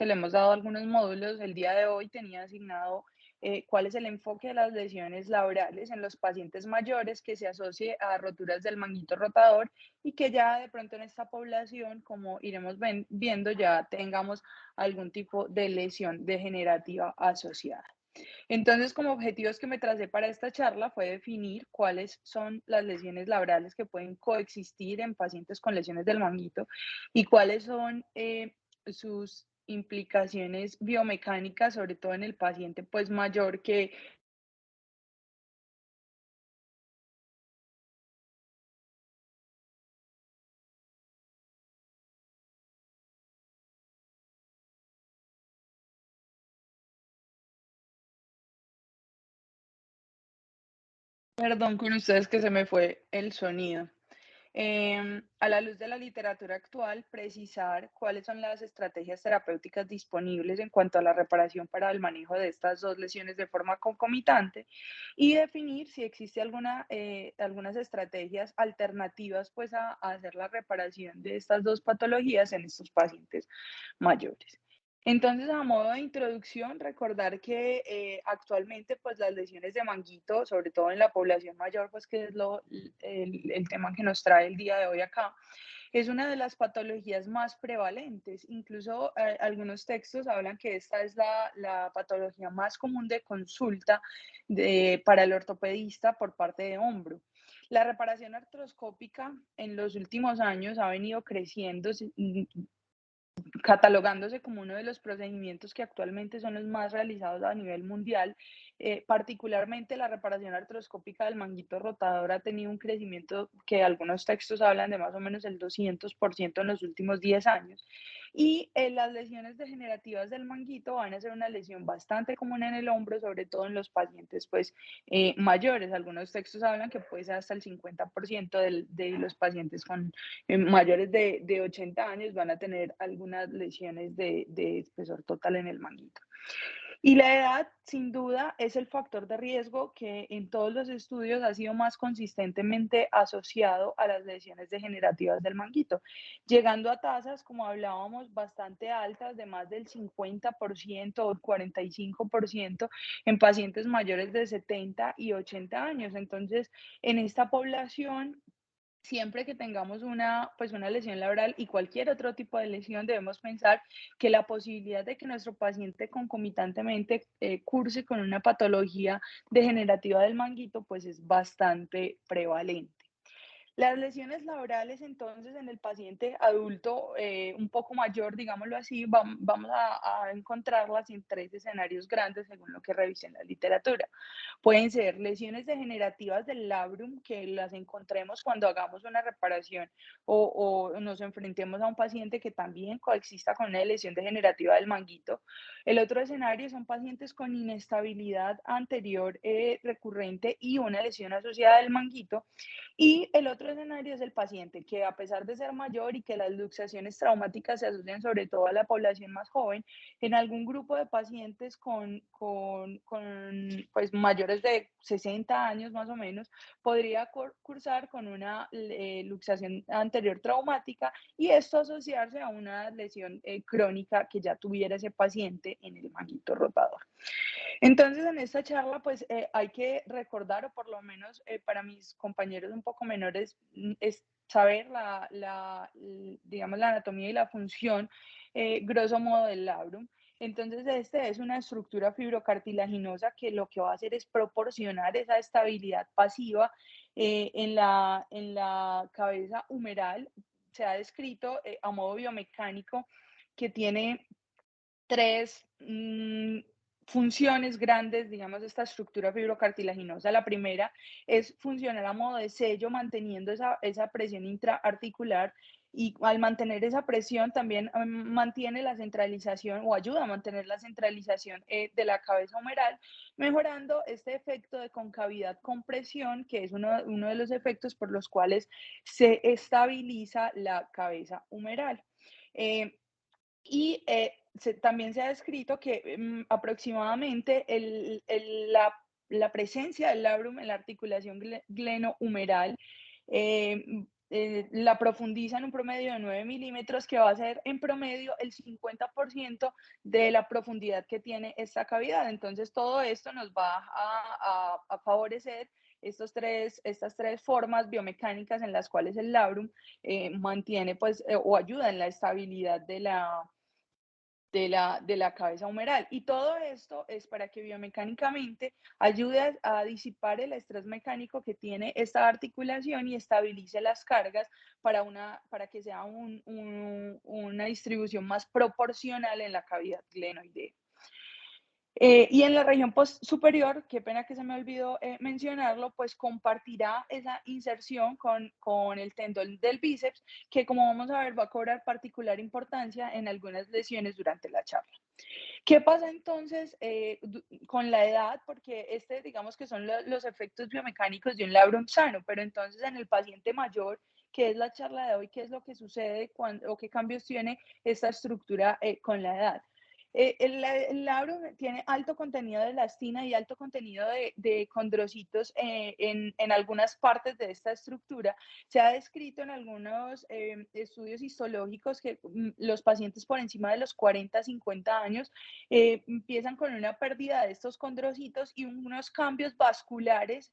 que le hemos dado algunos módulos, el día de hoy tenía asignado cuál es el enfoque de las lesiones laborales en los pacientes mayores que se asocie a roturas del manguito rotador y que ya de pronto en esta población, como iremos viendo, ya tengamos algún tipo de lesión degenerativa asociada. Entonces, como objetivos que me tracé para esta charla fue definir cuáles son las lesiones laborales que pueden coexistir en pacientes con lesiones del manguito y cuáles son sus implicaciones biomecánicas, sobre todo en el paciente pues mayor que, perdón con ustedes que se me fue el sonido. A la luz de la literatura actual, precisar cuáles son las estrategias terapéuticas disponibles en cuanto a la reparación para el manejo de estas dos lesiones de forma concomitante y definir si existe algunas estrategias alternativas pues, a hacer la reparación de estas dos patologías en estos pacientes mayores. Entonces, a modo de introducción, recordar que actualmente, pues las lesiones de manguito, sobre todo en la población mayor, pues que es el tema que nos trae el día de hoy acá, es una de las patologías más prevalentes. Incluso algunos textos hablan que esta es la patología más común de consulta para el ortopedista por parte de hombro. La reparación artroscópica en los últimos años ha venido creciendo, catalogándose como uno de los procedimientos que actualmente son los más realizados a nivel mundial. Particularmente la reparación artroscópica del manguito rotador ha tenido un crecimiento que algunos textos hablan de más o menos el 200% en los últimos 10 años. Y las lesiones degenerativas del manguito van a ser una lesión bastante común en el hombro, sobre todo en los pacientes pues, mayores. Algunos textos hablan que puede ser hasta el 50% de los pacientes con mayores de 80 años van a tener algunas lesiones de espesor total en el manguito. Y la edad, sin duda, es el factor de riesgo que en todos los estudios ha sido más consistentemente asociado a las lesiones degenerativas del manguito, llegando a tasas, como hablábamos, bastante altas de más del 50% o 45% en pacientes mayores de 70 y 80 años. Entonces, en esta población siempre que tengamos pues una lesión laboral y cualquier otro tipo de lesión, debemos pensar que la posibilidad de que nuestro paciente concomitantemente curse con una patología degenerativa del manguito, pues es bastante prevalente. Las lesiones laborales, entonces, en el paciente adulto un poco mayor, digámoslo así, vamos a encontrarlas en tres escenarios grandes según lo que revisé en la literatura. Pueden ser lesiones degenerativas del labrum, que las encontremos cuando hagamos una reparación o nos enfrentemos a un paciente que también coexista con una lesión degenerativa del manguito. El otro escenario son pacientes con inestabilidad anterior recurrente y una lesión asociada del manguito. Y el otro escenario es el paciente que a pesar de ser mayor y que las luxaciones traumáticas se asocian sobre todo a la población más joven, en algún grupo de pacientes con pues, mayores de 60 años más o menos, podría cursar con una luxación anterior traumática y esto asociarse a una lesión crónica que ya tuviera ese paciente en el manguito rotador. Entonces, en esta charla, pues hay que recordar, o por lo menos para mis compañeros un poco menores, es saber digamos, la anatomía y la función, grosso modo, del labrum. Entonces, este es una estructura fibrocartilaginosa que lo que va a hacer es proporcionar esa estabilidad pasiva en la cabeza humeral. Se ha descrito a modo biomecánico que tiene tres funciones grandes, digamos, de esta estructura fibrocartilaginosa. La primera es funcionar a modo de sello, manteniendo esa presión intraarticular y al mantener esa presión también mantiene la centralización o ayuda a mantener la centralización de la cabeza humeral, mejorando este efecto de concavidad con presión, que es uno de los efectos por los cuales se estabiliza la cabeza humeral. Eh, también se ha descrito que aproximadamente la presencia del labrum en la articulación glenohumeral la profundiza en un promedio de 9 milímetros, que va a ser en promedio el 50% de la profundidad que tiene esta cavidad. Entonces, todo esto nos va a favorecer estas tres formas biomecánicas en las cuales el labrum mantiene pues, o ayuda en la estabilidad de la cabeza humeral. Y todo esto es para que biomecánicamente ayude a disipar el estrés mecánico que tiene esta articulación y estabilice las cargas para que sea una distribución más proporcional en la cavidad glenoidea. Y en la región superior, qué pena que se me olvidó mencionarlo, pues compartirá esa inserción con el tendón del bíceps, que como vamos a ver va a cobrar particular importancia en algunas lesiones durante la charla. ¿Qué pasa entonces con la edad? Porque digamos que son los efectos biomecánicos de un labrum sano, pero entonces en el paciente mayor, que es la charla de hoy, ¿qué es lo que sucede o qué cambios tiene esta estructura con la edad? El labrum tiene alto contenido de elastina y alto contenido de condrocitos en algunas partes de esta estructura. Se ha descrito en algunos estudios histológicos que los pacientes por encima de los 40, 50 años empiezan con una pérdida de estos condrocitos y unos cambios vasculares,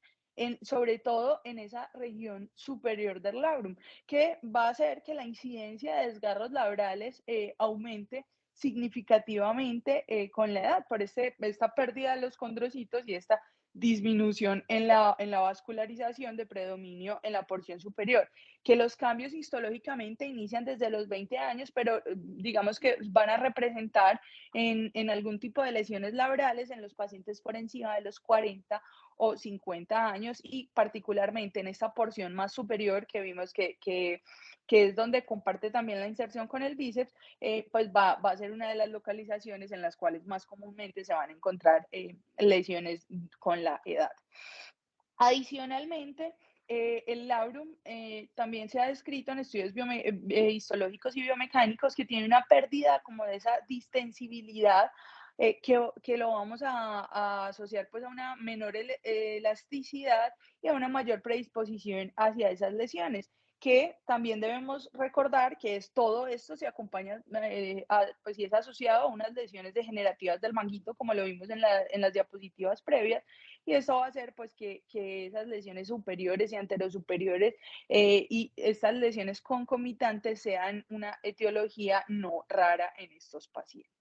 sobre todo en esa región superior del labrum, que va a hacer que la incidencia de desgarros labrales aumente significativamente con la edad, por esta pérdida de los condrocitos y esta disminución en la vascularización de predominio en la porción superior, que los cambios histológicamente inician desde los 20 años, pero digamos que van a representar en algún tipo de lesiones labrales en los pacientes por encima de los 40 o 50 años y particularmente en esta porción más superior que vimos que es donde comparte también la inserción con el bíceps, pues va a ser una de las localizaciones en las cuales más comúnmente se van a encontrar lesiones con la edad. Adicionalmente, el labrum también se ha descrito en estudios histológicos y biomecánicos que tiene una pérdida como de esa distensibilidad que lo vamos a asociar pues a una menor elasticidad y a una mayor predisposición hacia esas lesiones, que también debemos recordar que todo esto se acompaña pues y es asociado a unas lesiones degenerativas del manguito, como lo vimos en las diapositivas previas, y eso va a hacer pues que esas lesiones superiores y anterosuperiores y estas lesiones concomitantes sean una etiología no rara en estos pacientes.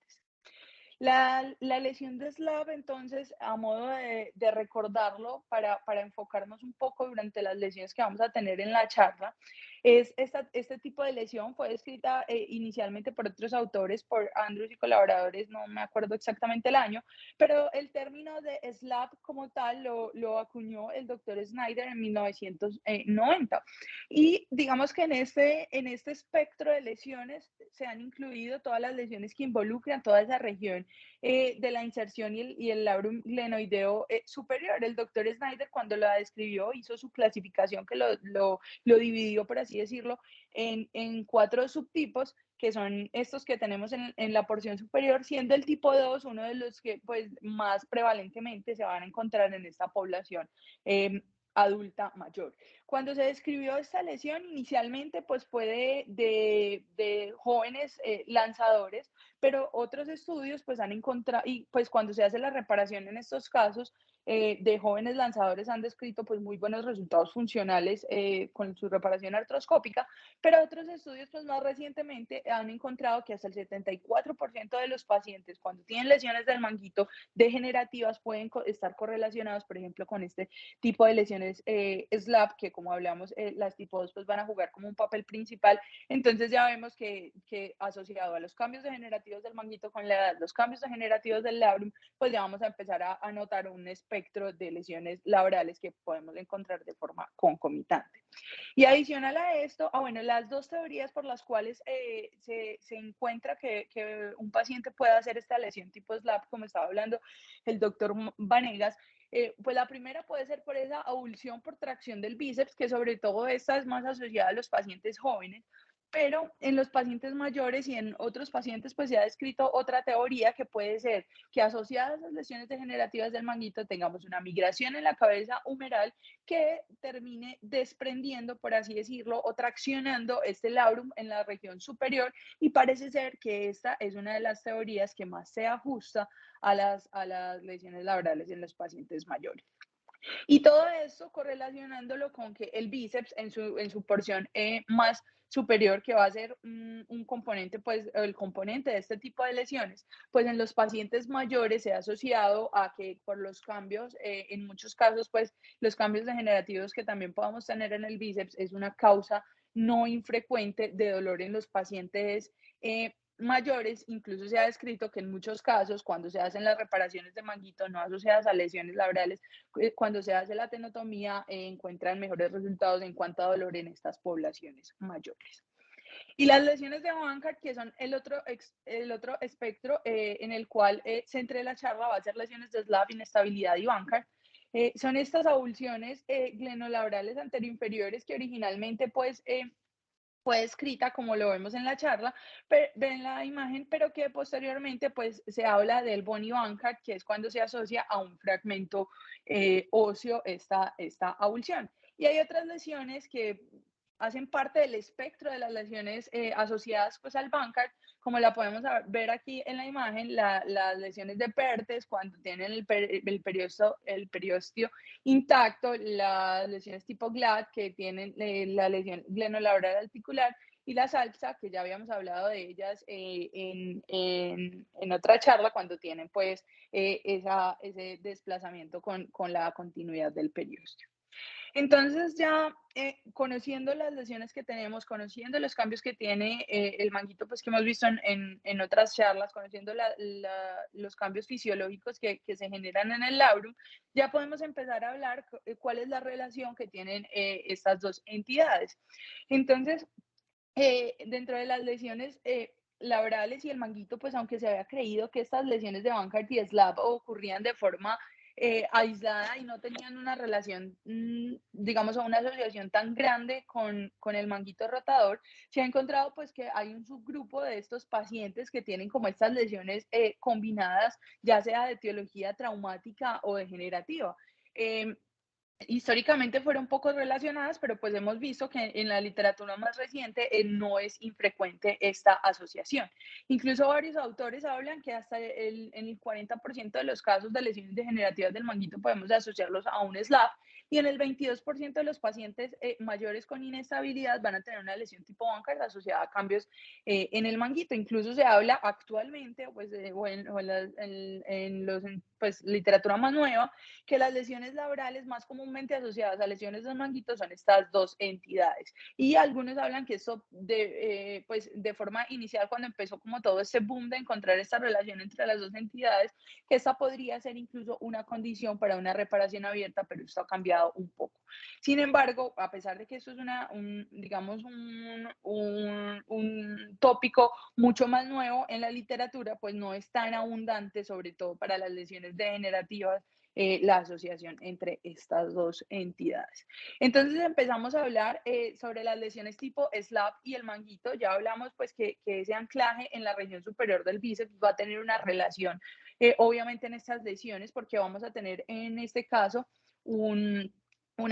La lesión de SLAP, entonces, a modo de recordarlo para enfocarnos un poco durante las lesiones que vamos a tener en la charla, este tipo de lesión fue descrita inicialmente por otros autores, por Andrews y colaboradores, no me acuerdo exactamente el año, pero el término de SLAP como tal lo acuñó el doctor Snyder en 1990. Y digamos que en este espectro de lesiones se han incluido todas las lesiones que involucran toda esa región de la inserción y el labrum glenoideo superior. El doctor Snyder, cuando la describió, hizo su clasificación que lo dividió, por así decirlo, en 4 subtipos, que son estos que tenemos en la porción superior, siendo el tipo 2 uno de los que pues, más prevalentemente se van a encontrar en esta población adulta mayor. Cuando se describió esta lesión, inicialmente pues fue de jóvenes lanzadores, pero otros estudios pues han encontrado, y pues cuando se hace la reparación en estos casos de jóvenes lanzadores han descrito pues muy buenos resultados funcionales con su reparación artroscópica, pero otros estudios pues más recientemente han encontrado que hasta el 74% de los pacientes cuando tienen lesiones del manguito degenerativas pueden estar correlacionados, por ejemplo, con este tipo de lesiones SLAP, que como hablamos, las tipo 2 pues van a jugar como un papel principal. Entonces ya vemos que asociado a los cambios degenerativos del manguito con la edad, los cambios degenerativos del labrum, pues ya vamos a empezar a notar un espectro de lesiones laborales que podemos encontrar de forma concomitante. Y adicional a esto, bueno, las dos teorías por las cuales se encuentra que un paciente puede hacer esta lesión tipo SLAP, como estaba hablando el doctor Vanegas, pues la primera puede ser por esa avulsión por tracción del bíceps, que sobre todo esta es más asociada a los pacientes jóvenes, pero en los pacientes mayores y en otros pacientes pues se ha descrito otra teoría que puede ser que asociadas a las lesiones degenerativas del manguito tengamos una migración en la cabeza humeral que termine desprendiendo, por así decirlo, o traccionando este labrum en la región superior, y parece ser que esta es una de las teorías que más se ajusta a las lesiones laborales en los pacientes mayores. Y todo esto correlacionándolo con que el bíceps en su porción más superior, que va a ser un componente, pues el componente de este tipo de lesiones, pues en los pacientes mayores se ha asociado a que por los cambios, en muchos casos, pues los cambios degenerativos que también podamos tener en el bíceps es una causa no infrecuente de dolor en los pacientes mayores. Incluso se ha descrito que en muchos casos, cuando se hacen las reparaciones de manguito no asociadas a lesiones laborales, cuando se hace la tenotomía, encuentran mejores resultados en cuanto a dolor en estas poblaciones mayores. Y las lesiones de Bankart, que son el otro espectro en el cual centré la charla, va a ser lesiones de SLAP, inestabilidad y Bankart. Son estas avulsiones glenolabrales anteroinferiores que originalmente pues fue escrita como lo vemos en la charla, en la imagen, pero que posteriormente pues se habla del bony Bankart, que es cuando se asocia a un fragmento óseo esta avulsión. Y hay otras lesiones que hacen parte del espectro de las lesiones asociadas pues al Bankart, como la podemos ver aquí en la imagen, las lesiones de Pertes, cuando tienen el periósteo intacto, las lesiones tipo GLAD, que tienen la lesión glenolabral articular, y la salsa, que ya habíamos hablado de ellas en otra charla, cuando tienen pues ese desplazamiento con la continuidad del periósteo. Entonces ya conociendo las lesiones que tenemos, conociendo los cambios que tiene el manguito, pues que hemos visto en otras charlas, conociendo los cambios fisiológicos que se generan en el labrum, ya podemos empezar a hablar cuál es la relación que tienen estas dos entidades. Entonces, dentro de las lesiones laborales y el manguito, pues aunque se había creído que estas lesiones de Bankart y SLAP ocurrían de forma aislada y no tenían una relación, digamos, o una asociación tan grande con el manguito rotador, se ha encontrado pues que hay un subgrupo de estos pacientes que tienen como estas lesiones combinadas, ya sea de etiología traumática o degenerativa. Históricamente fueron poco relacionadas, pero pues hemos visto que en la literatura más reciente no es infrecuente esta asociación. Incluso varios autores hablan que hasta en el 40% de los casos de lesiones degenerativas del manguito podemos asociarlos a un SLAP, y en el 22% de los pacientes mayores con inestabilidad van a tener una lesión tipo Bankart asociada a cambios en el manguito. Incluso se habla actualmente, pues, en los, pues, literatura más nueva, que las lesiones laborales más comúnmente asociadas a lesiones de manguito son estas dos entidades. Y algunos hablan que eso pues de forma inicial, cuando empezó como todo este boom de encontrar esta relación entre las dos entidades, que esta podría ser incluso una condición para una reparación abierta, pero esto ha cambiado un poco. Sin embargo, a pesar de que esto es digamos, un tópico mucho más nuevo en la literatura, pues no es tan abundante, sobre todo para las lesiones degenerativas, la asociación entre estas dos entidades. Entonces empezamos a hablar sobre las lesiones tipo SLAP y el manguito. Ya hablamos pues que ese anclaje en la región superior del bíceps va a tener una relación, obviamente, en estas lesiones, porque vamos a tener en este caso un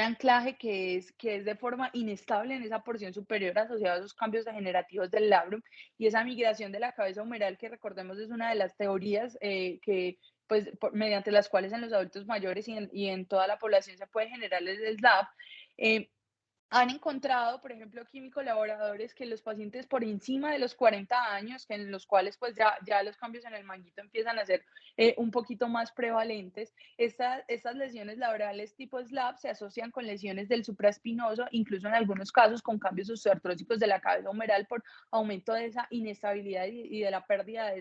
anclaje que es de forma inestable en esa porción superior, asociado a esos cambios degenerativos del labrum, y esa migración de la cabeza humeral, que recordemos es una de las teorías que pues mediante las cuales en los adultos mayores y en toda la población se puede generar el SLAP. Han encontrado, por ejemplo, químicos colaboradores, que los pacientes por encima de los 40 años, que en los cuales pues ya los cambios en el manguito empiezan a ser un poquito más prevalentes, estas lesiones laborales tipo SLAP se asocian con lesiones del supraespinoso, incluso en algunos casos con cambios osteoartrósicos de la cabeza humeral por aumento de esa inestabilidad y de la pérdida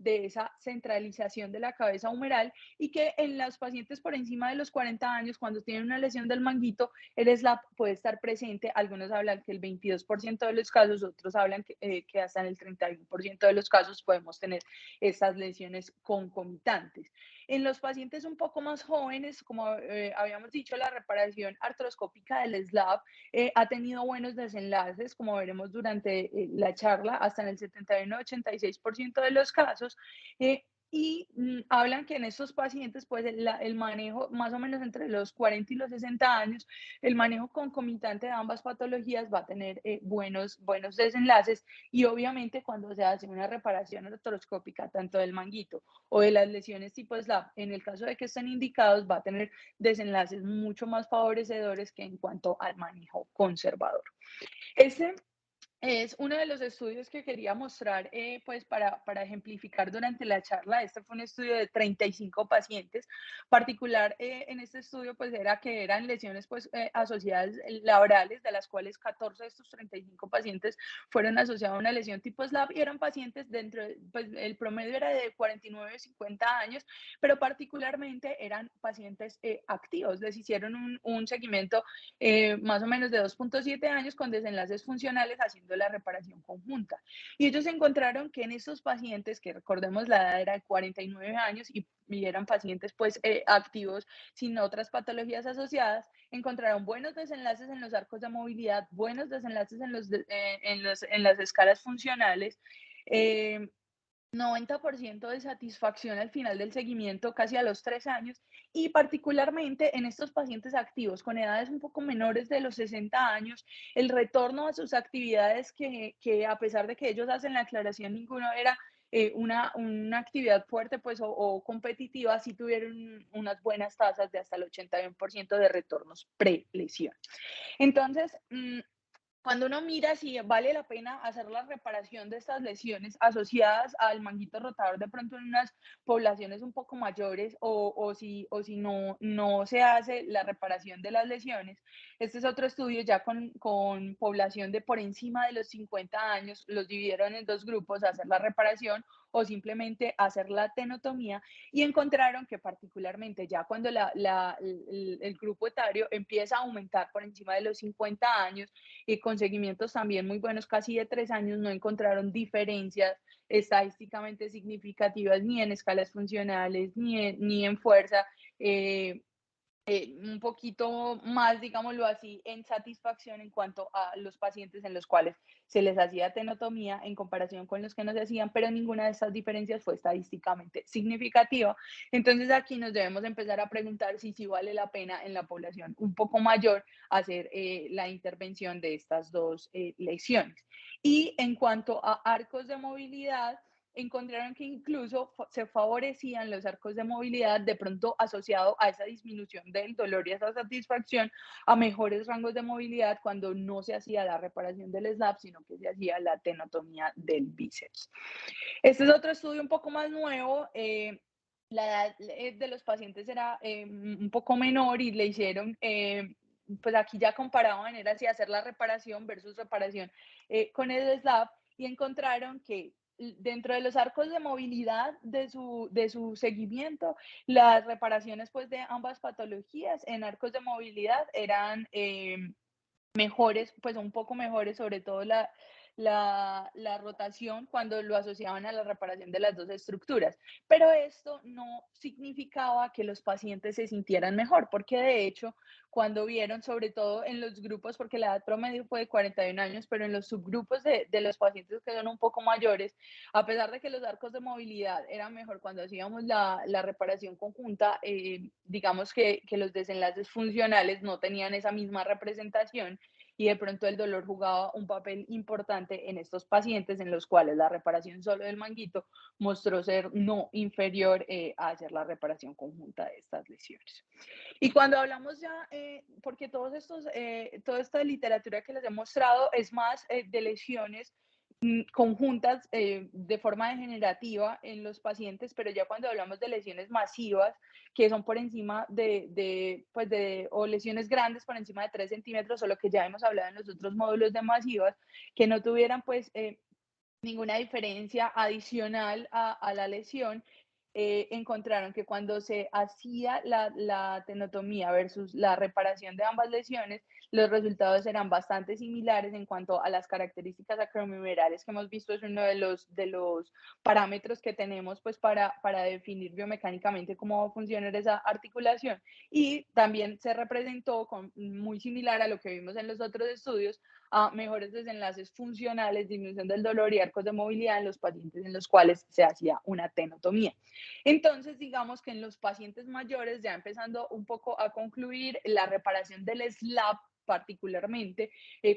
de esa centralización de la cabeza humeral y que en los pacientes por encima de los 40 años, cuando tienen una lesión del manguito, el SLAP puede estar presente. Algunos hablan que el 22% de los casos, otros hablan que hasta en el 31% de los casos podemos tener estas lesiones concomitantes. En los pacientes un poco más jóvenes, como habíamos dicho, la reparación artroscópica del SLAP ha tenido buenos desenlaces, como veremos durante la charla, hasta en el 71-86% de los casos. Hablan que en estos pacientes, pues el manejo más o menos entre los 40 y los 60 años, el manejo concomitante de ambas patologías va a tener buenos desenlaces y obviamente cuando se hace una reparación artroscópica tanto del manguito o de las lesiones tipo SLAP, en el caso de que estén indicados, va a tener desenlaces mucho más favorecedores que en cuanto al manejo conservador. Ese es uno de los estudios que quería mostrar, pues para ejemplificar durante la charla. Este fue un estudio de 35 pacientes. Particular en este estudio, pues era que eran lesiones pues, asociadas laborales, de las cuales 14 de estos 35 pacientes fueron asociados a una lesión tipo SLAP y eran pacientes pues el promedio era de 49 a 50 años, pero particularmente eran pacientes activos. Les hicieron un seguimiento más o menos de 2.7 años con desenlaces funcionales haciendo la reparación conjunta. Y ellos encontraron que en estos pacientes, que recordemos la edad era de 49 años y eran pacientes pues activos sin otras patologías asociadas, encontraron buenos desenlaces en los arcos de movilidad, buenos desenlaces en las escalas funcionales, 90% de satisfacción al final del seguimiento, casi a los 3 años, y particularmente en estos pacientes activos con edades un poco menores de los 60 años, el retorno a sus actividades que a pesar de que ellos hacen la aclaración, ninguno era una actividad fuerte pues, o competitiva, sí tuvieron unas buenas tasas de hasta el 81% de retornos pre-lesión. Entonces, cuando uno mira si vale la pena hacer la reparación de estas lesiones asociadas al manguito rotador de pronto en unas poblaciones un poco mayores o si no se hace la reparación de las lesiones, este es otro estudio ya con población de por encima de los 50 años, los dividieron en dos grupos, hacer la reparación o simplemente hacer la tenotomía y encontraron que particularmente ya cuando el grupo etario empieza a aumentar por encima de los 50 años, y con seguimientos también muy buenos, casi de 3 años, no encontraron diferencias estadísticamente significativas ni en escalas funcionales ni en fuerza. Un poquito más, digámoslo así, en satisfacción en cuanto a los pacientes en los cuales se les hacía tenotomía en comparación con los que no se hacían, pero ninguna de estas diferencias fue estadísticamente significativa. Entonces aquí nos debemos empezar a preguntar si sí vale la pena en la población un poco mayor hacer la intervención de estas dos lesiones. Y en cuanto a arcos de movilidad, encontraron que incluso se favorecían los arcos de movilidad de pronto asociado a esa disminución del dolor y esa satisfacción a mejores rangos de movilidad cuando no se hacía la reparación del SLAP, sino que se hacía la tenotomía del bíceps. Este es otro estudio un poco más nuevo. La edad de los pacientes era un poco menor y le hicieron, pues aquí ya comparaban, era si hacer la reparación versus reparación con el SLAP y encontraron que dentro de los arcos de movilidad de su seguimiento, las reparaciones pues de ambas patologías en arcos de movilidad eran mejores, pues un poco mejores, sobre todo la rotación cuando lo asociaban a la reparación de las dos estructuras. Pero esto no significaba que los pacientes se sintieran mejor, porque de hecho, cuando vieron, sobre todo en los grupos, porque la edad promedio fue de 41 años, pero en los subgrupos de los pacientes que son un poco mayores, a pesar de que los arcos de movilidad eran mejor cuando hacíamos la reparación conjunta, digamos que los desenlaces funcionales no tenían esa misma representación y de pronto el dolor jugaba un papel importante en estos pacientes en los cuales la reparación solo del manguito mostró ser no inferior a hacer la reparación conjunta de estas lesiones. Y cuando hablamos ya, porque toda esta literatura que les he mostrado es más de lesiones conjuntas de forma degenerativa en los pacientes, pero ya cuando hablamos de lesiones masivas, que son por encima o lesiones grandes por encima de 3 centímetros, o lo que ya hemos hablado en los otros módulos de masivas, que no tuvieran pues ninguna diferencia adicional a la lesión. Encontraron que cuando se hacía la tenotomía versus la reparación de ambas lesiones, los resultados eran bastante similares en cuanto a las características acrominerales que hemos visto. Es uno de los parámetros que tenemos pues para definir biomecánicamente cómo va a funcionar esa articulación. Y también se representó muy similar a lo que vimos en los otros estudios, a mejores desenlaces funcionales, disminución del dolor y arcos de movilidad en los pacientes en los cuales se hacía una tenotomía. Entonces, digamos que en los pacientes mayores, ya empezando un poco a concluir, la reparación del SLAP particularmente,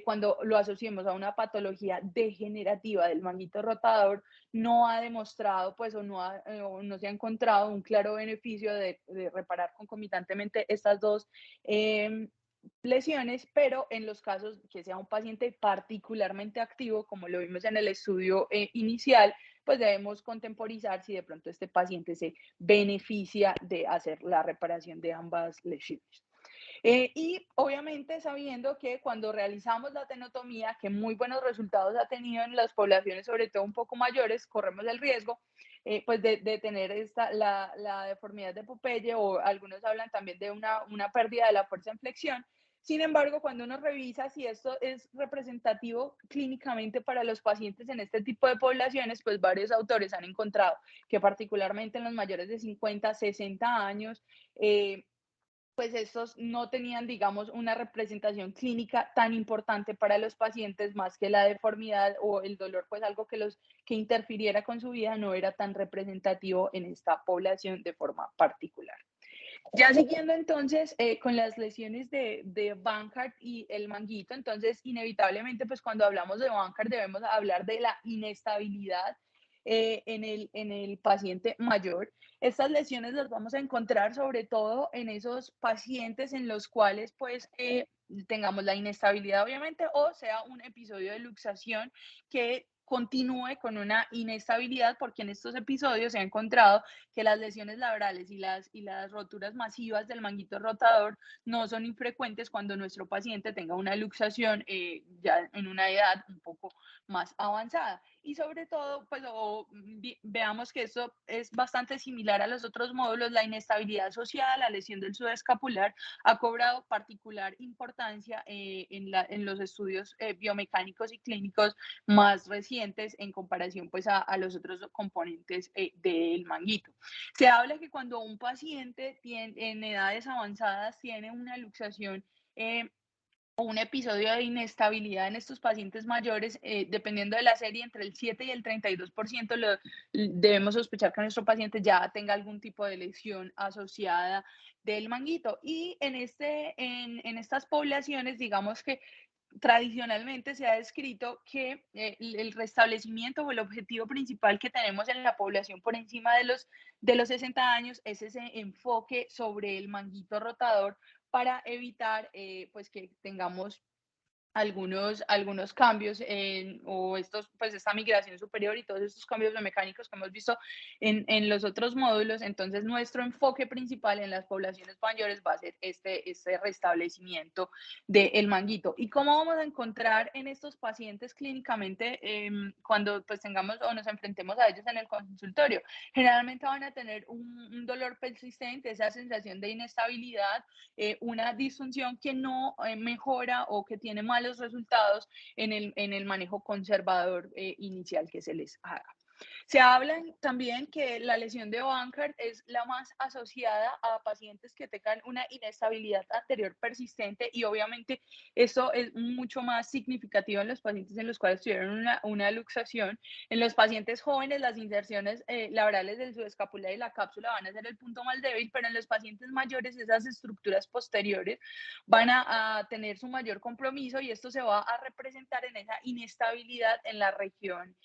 cuando lo asociemos a una patología degenerativa del manguito rotador, no ha demostrado, pues, o no se ha encontrado un claro beneficio de reparar concomitantemente estas dos lesiones, pero en los casos que sea un paciente particularmente activo, como lo vimos en el estudio inicial, pues debemos contemporizar si de pronto este paciente se beneficia de hacer la reparación de ambas lesiones. Y obviamente sabiendo que cuando realizamos la tenotomía, que muy buenos resultados ha tenido en las poblaciones, sobre todo un poco mayores, corremos el riesgo pues de tener la deformidad de Popeye, o algunos hablan también de una pérdida de la fuerza en flexión. Sin embargo, cuando uno revisa si esto es representativo clínicamente para los pacientes en este tipo de poblaciones, pues varios autores han encontrado que particularmente en los mayores de 50, 60 años, pues estos no tenían, digamos, una representación clínica tan importante para los pacientes, más que la deformidad o el dolor, pues algo que interfiriera con su vida, no era tan representativo en esta población de forma particular. Ya siguiendo entonces con las lesiones de Bankart y el manguito, entonces inevitablemente pues cuando hablamos de Bankart debemos hablar de la inestabilidad en el paciente mayor. Estas lesiones las vamos a encontrar sobre todo en esos pacientes en los cuales pues tengamos la inestabilidad obviamente, o sea un episodio de luxación que continúe con una inestabilidad, porque en estos episodios se ha encontrado que las lesiones labrales y las roturas masivas del manguito rotador no son infrecuentes cuando nuestro paciente tenga una luxación ya en una edad un poco más avanzada. Y sobre todo, pues veamos que esto es bastante similar a los otros módulos. La inestabilidad asociada a la lesión del subescapular ha cobrado particular importancia en los estudios biomecánicos y clínicos más recientes en comparación pues a los otros componentes del manguito. Se habla que cuando un paciente en edades avanzadas tiene una luxación o un episodio de inestabilidad en estos pacientes mayores, dependiendo de la serie, entre el 7 y el 32%, debemos sospechar que nuestro paciente ya tenga algún tipo de lesión asociada del manguito. Y en estas poblaciones, digamos que tradicionalmente se ha descrito que el restablecimiento o el objetivo principal que tenemos en la población por encima de los 60 años es ese enfoque sobre el manguito rotador para evitar pues que tengamos algunos cambios o pues esta migración superior y todos estos cambios biomecánicos que hemos visto en los otros módulos. Entonces, nuestro enfoque principal en las poblaciones mayores va a ser este restablecimiento del manguito. ¿Y cómo vamos a encontrar en estos pacientes clínicamente cuando pues tengamos o nos enfrentemos a ellos en el consultorio? Generalmente van a tener un dolor persistente, esa sensación de inestabilidad, una disfunción que no mejora o que tiene malos resultados en el manejo conservador inicial que se les haga. Se habla también que la lesión de Bankart es la más asociada a pacientes que tengan una inestabilidad anterior persistente, y obviamente eso es mucho más significativo en los pacientes en los cuales tuvieron una luxación. En los pacientes jóvenes, las inserciones labrales del subescapular y la cápsula van a ser el punto más débil, pero en los pacientes mayores esas estructuras posteriores van a tener su mayor compromiso, y esto se va a representar en esa inestabilidad en la región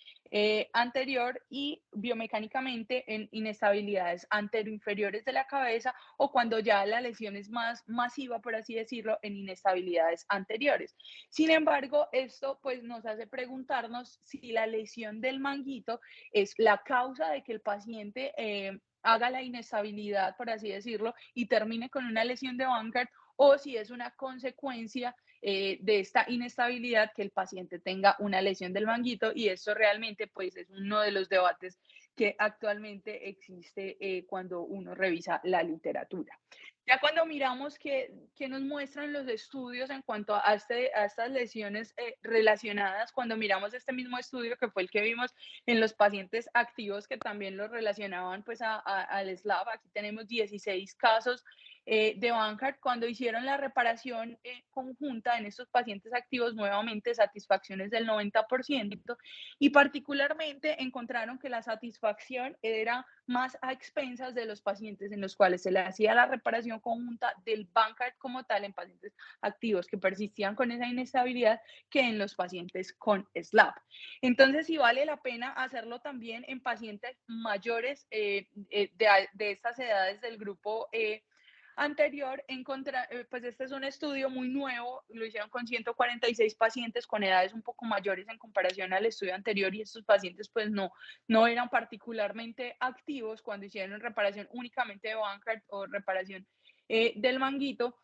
anterior, y biomecánicamente en inestabilidades anteroinferiores de la cabeza, o cuando ya la lesión es más masiva, por así decirlo, en inestabilidades anteriores. Sin embargo, esto pues nos hace preguntarnos si la lesión del manguito es la causa de que el paciente haga la inestabilidad, por así decirlo, y termine con una lesión de Bankart, o si es una consecuencia de esta inestabilidad que el paciente tenga una lesión del manguito, y esto realmente pues es uno de los debates que actualmente existe cuando uno revisa la literatura. Ya cuando miramos que nos muestran los estudios en cuanto a estas lesiones relacionadas, cuando miramos este mismo estudio que fue el que vimos en los pacientes activos que también los relacionaban pues al SLAP, aquí tenemos 16 casos de Bankart. Cuando hicieron la reparación conjunta en estos pacientes activos, nuevamente satisfacciones del 90%, y particularmente encontraron que la satisfacción era más a expensas de los pacientes en los cuales se le hacía la reparación conjunta del Bankart como tal en pacientes activos que persistían con esa inestabilidad que en los pacientes con SLAP. Entonces, sí vale la pena hacerlo también en pacientes mayores de estas edades del grupo anterior. Pues este es un estudio muy nuevo, lo hicieron con 146 pacientes con edades un poco mayores en comparación al estudio anterior, y estos pacientes pues no eran particularmente activos cuando hicieron reparación únicamente de Bankart o reparación del manguito.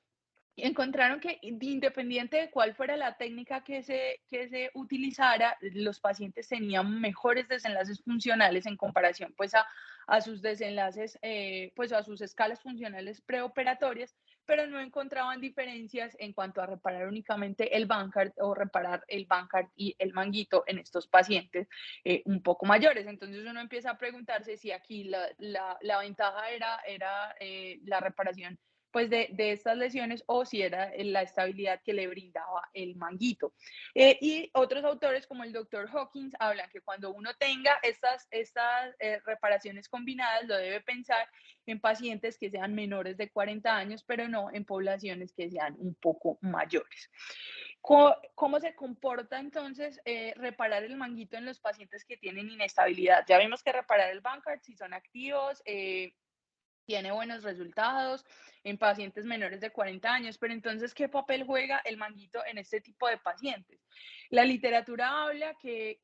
Encontraron que independiente de cuál fuera la técnica que se utilizara, los pacientes tenían mejores desenlaces funcionales en comparación pues a sus desenlaces, pues a sus escalas funcionales preoperatorias, pero no encontraban diferencias en cuanto a reparar únicamente el Bankart o reparar el Bankart y el manguito en estos pacientes un poco mayores. Entonces uno empieza a preguntarse si aquí la ventaja era la reparación pues de estas lesiones, o si era la estabilidad que le brindaba el manguito. Y otros autores como el doctor Hawkins hablan que cuando uno tenga estas reparaciones combinadas, lo debe pensar en pacientes que sean menores de 40 años, pero no en poblaciones que sean un poco mayores. ¿Cómo se comporta entonces reparar el manguito en los pacientes que tienen inestabilidad? Ya vimos que reparar el Bankart, si son activos, tiene buenos resultados en pacientes menores de 40 años, pero entonces, ¿qué papel juega el manguito en este tipo de pacientes? La literatura habla que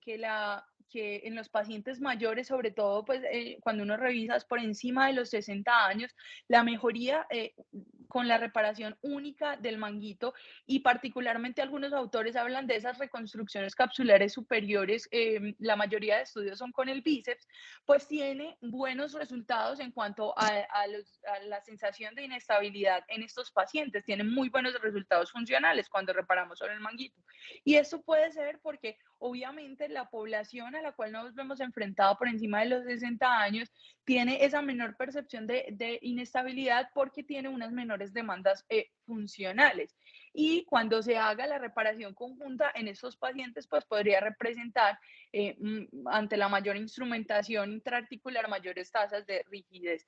en los pacientes mayores, sobre todo pues, cuando uno revisa por encima de los 60 años, la mejoría con la reparación única del manguito, y particularmente algunos autores hablan de esas reconstrucciones capsulares superiores, la mayoría de estudios son con el bíceps, pues tiene buenos resultados en cuanto a la sensación de inestabilidad en estos pacientes. Tienen muy buenos resultados funcionales cuando reparamos solo el manguito. Y esto puede ser porque obviamente la población a la cual nos vemos enfrentado por encima de los 60 años tiene esa menor percepción de inestabilidad porque tiene unas menores demandas funcionales. Y cuando se haga la reparación conjunta en estos pacientes, pues podría representar ante la mayor instrumentación intraarticular, mayores tasas de rigidez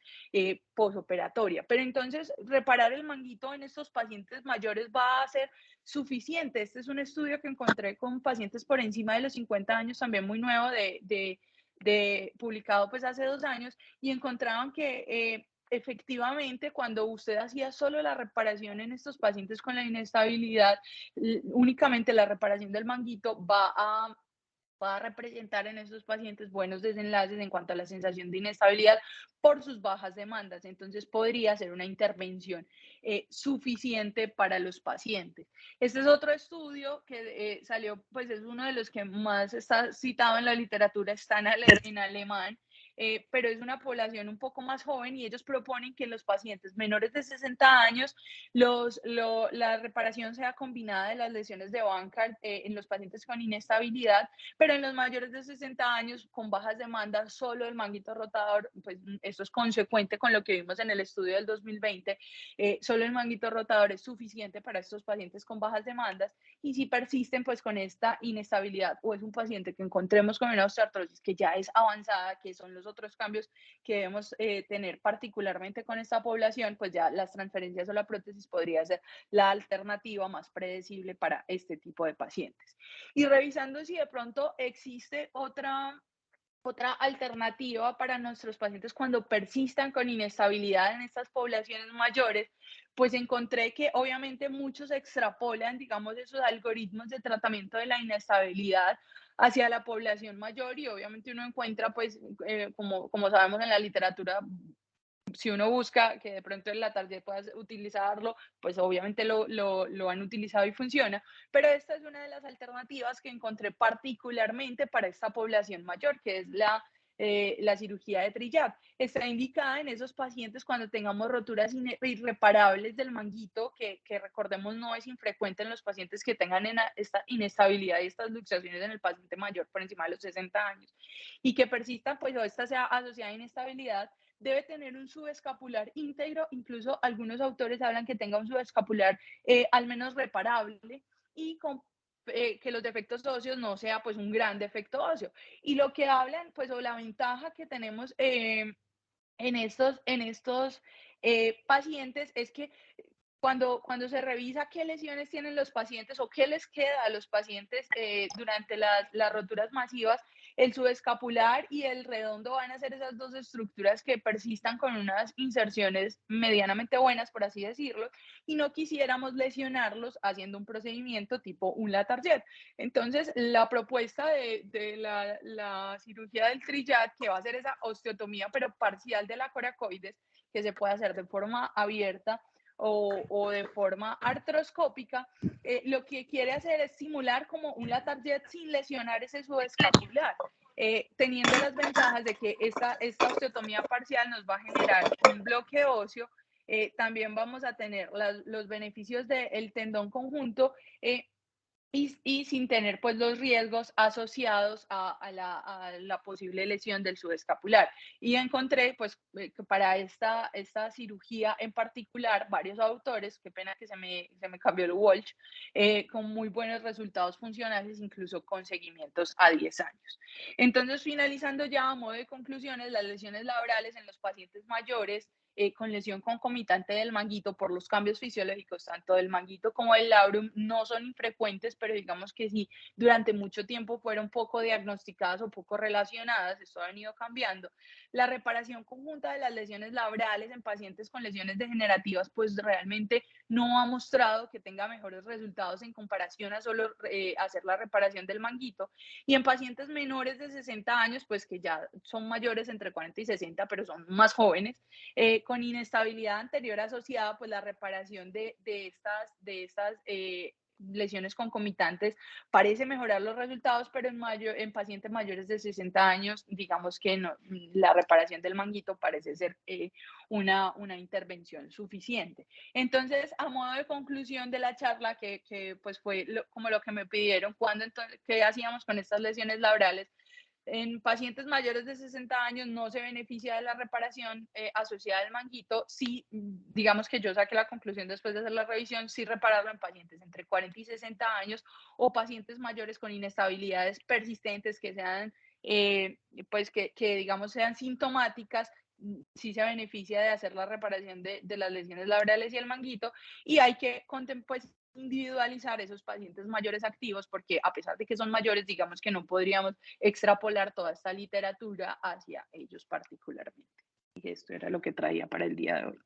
posoperatoria. Pero entonces, reparar el manguito en estos pacientes mayores va a ser suficiente. Este es un estudio que encontré con pacientes por encima de los 50 años, también muy nuevo, publicado pues hace 2 años, y encontraban que efectivamente, cuando usted hacía solo la reparación en estos pacientes con la inestabilidad, únicamente la reparación del manguito va a representar en estos pacientes buenos desenlaces en cuanto a la sensación de inestabilidad por sus bajas demandas. Entonces podría ser una intervención suficiente para los pacientes. Este es otro estudio que salió, pues es uno de los que más está citado en la literatura, está en alemán. Pero es una población un poco más joven, y ellos proponen que en los pacientes menores de 60 años la reparación sea combinada de las lesiones de Bankart en los pacientes con inestabilidad, pero en los mayores de 60 años con bajas demandas, solo el manguito rotador, pues esto es consecuente con lo que vimos en el estudio del 2020, solo el manguito rotador es suficiente para estos pacientes con bajas demandas. Y si persisten pues con esta inestabilidad, o es un paciente que encontremos con una osteoartrosis que ya es avanzada, que son los otros cambios que debemos tener particularmente con esta población, pues ya las transferencias o la prótesis podría ser la alternativa más predecible para este tipo de pacientes. Y revisando si de pronto existe otra alternativa para nuestros pacientes cuando persistan con inestabilidad en estas poblaciones mayores, pues encontré que obviamente muchos extrapolan, digamos, esos algoritmos de tratamiento de la inestabilidad hacia la población mayor, y obviamente uno encuentra, pues, como sabemos en la literatura, si uno busca que de pronto en la tarjeta puedas utilizarlo, pues obviamente lo han utilizado y funciona, pero esta es una de las alternativas que encontré particularmente para esta población mayor, que es la cirugía de trillat. Está indicada en esos pacientes cuando tengamos roturas irreparables del manguito, que recordemos no es infrecuente en los pacientes que tengan esta inestabilidad y estas luxaciones en el paciente mayor por encima de los 60 años y que persistan, pues o esta sea asociada a inestabilidad, debe tener un subescapular íntegro, incluso algunos autores hablan que tenga un subescapular al menos reparable y que los defectos óseos no sea pues un gran defecto óseo. Y lo que hablan, pues o la ventaja que tenemos en estos pacientes es que cuando se revisa qué lesiones tienen los pacientes o qué les queda a los pacientes durante las roturas masivas, el subescapular y el redondo van a ser esas dos estructuras que persistan con unas inserciones medianamente buenas, por así decirlo, y no quisiéramos lesionarlos haciendo un procedimiento tipo un Latarjet. Entonces, la propuesta de la cirugía del trillat, que va a ser esa osteotomía, pero parcial de la coracoides, que se puede hacer de forma abierta, o de forma artroscópica, lo que quiere hacer es simular como un Latarjet sin lesionar ese subescapular, teniendo las ventajas de que esta osteotomía parcial nos va a generar un bloque óseo, también vamos a tener los beneficios del tendón conjunto, y sin tener pues los riesgos asociados a la posible lesión del subescapular. Y encontré pues que para esta cirugía en particular varios autores, qué pena que se me cambió el Walsh, con muy buenos resultados funcionales, incluso con seguimientos a 10 años. Entonces, finalizando ya a modo de conclusiones, las lesiones laborales en los pacientes mayores con lesión concomitante del manguito por los cambios fisiológicos, tanto del manguito como del labrum, no son infrecuentes, pero digamos que sí, durante mucho tiempo fueron poco diagnosticadas o poco relacionadas, esto ha venido cambiando. La reparación conjunta de las lesiones laborales en pacientes con lesiones degenerativas, pues realmente no ha mostrado que tenga mejores resultados en comparación a solo hacer la reparación del manguito. Y en pacientes menores de 60 años, pues que ya son mayores entre 40 y 60, pero son más jóvenes, con inestabilidad anterior asociada, pues la reparación de estas lesiones concomitantes parece mejorar los resultados, pero en pacientes mayores de 60 años, digamos que no, la reparación del manguito parece ser una intervención suficiente. Entonces, a modo de conclusión de la charla, que pues fue como lo que me pidieron, ¿qué hacíamos con estas lesiones laborales? En pacientes mayores de 60 años no se beneficia de la reparación asociada al manguito. Sí, digamos que yo saqué la conclusión después de hacer la revisión, sí repararlo en pacientes entre 40 y 60 años o pacientes mayores con inestabilidades persistentes que sean, pues que digamos sean sintomáticas, sí se beneficia de hacer la reparación de las lesiones laborales y el manguito, y hay que pues, individualizar esos pacientes mayores activos, porque a pesar de que son mayores, digamos que no podríamos extrapolar toda esta literatura hacia ellos particularmente. Y esto era lo que traía para el día de hoy.